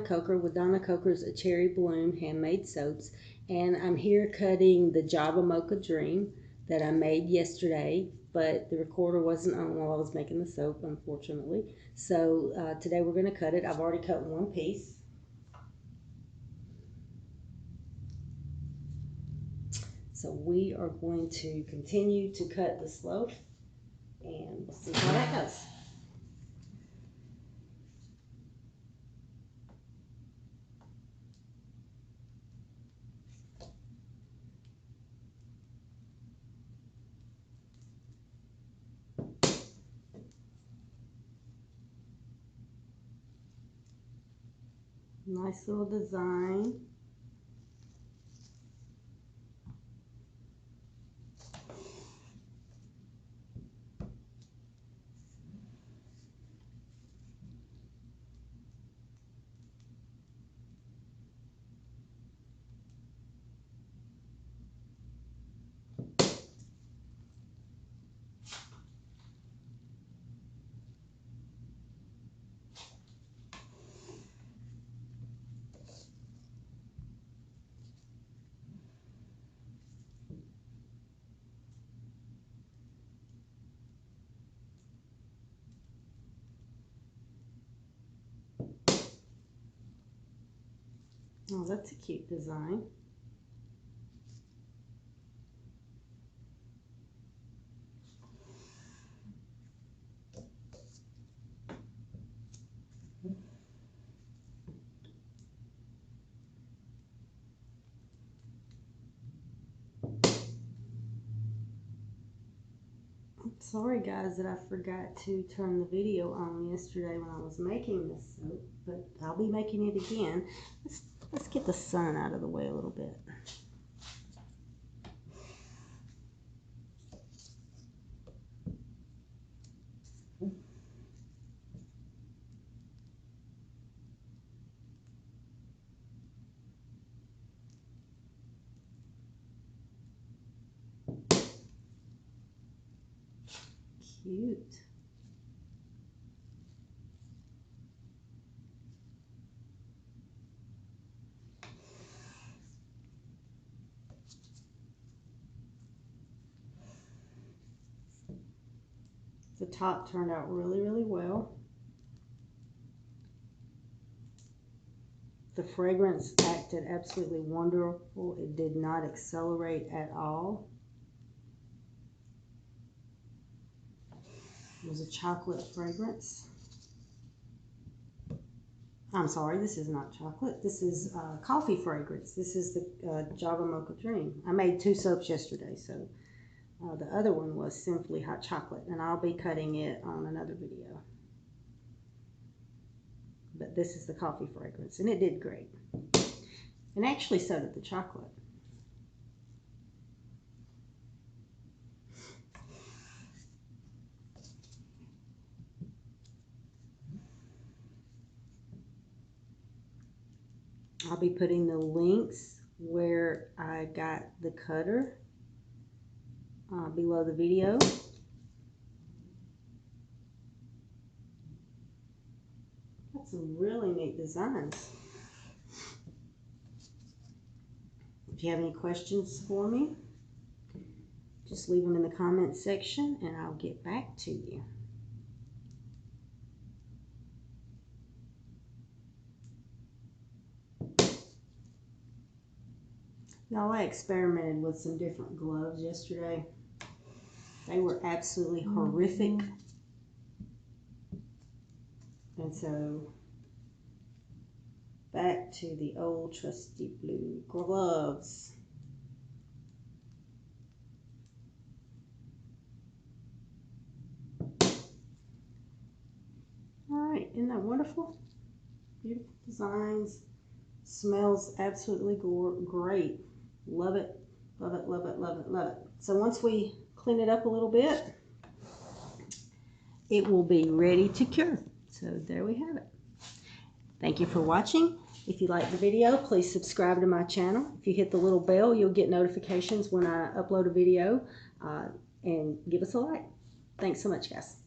Coker with Donna Coker's A Cherry Bloom Handmade Soaps, and I'm here cutting the Java Mocha Dream that I made yesterday, but the recorder wasn't on while I was making the soap, unfortunately. So today we're going to cut it. I've already cut one piece. So we are going to continue to cut the slope, and we'll see how that goes. Nice little design. Oh, that's a cute design. Sorry guys that I forgot to turn the video on yesterday when I was making this soap, but I'll be making it again. Let's get the sun out of the way a little bit. Cute. The top turned out really, really well. The fragrance acted absolutely wonderful. It did not accelerate at all. It was a chocolate fragrance. I'm sorry, this is not chocolate. This is coffee fragrance. This is the Java Mocha Dream. I made 2 soaps yesterday, so the other one was simply hot chocolate, and I'll be cutting it on another video. But this is the coffee fragrance, and it did great. And actually, so did the chocolate. I'll be putting the links where I got the cutter below the video. Got some really neat designs. If you have any questions for me, just leave them in the comments section and I'll get back to you. Y'all, I experimented with some different gloves yesterday. They were absolutely horrific. And so, back to the old trusty blue gloves. Alright, isn't that wonderful? Beautiful designs. Smells absolutely great. Love it, love it, love it, love it, love it. So once we clean it up a little bit, it will be ready to cure. So there we have it. Thank you for watching. If you like the video, please subscribe to my channel. If you hit the little bell, you'll get notifications when I upload a video, and give us a like. Thanks so much, guys.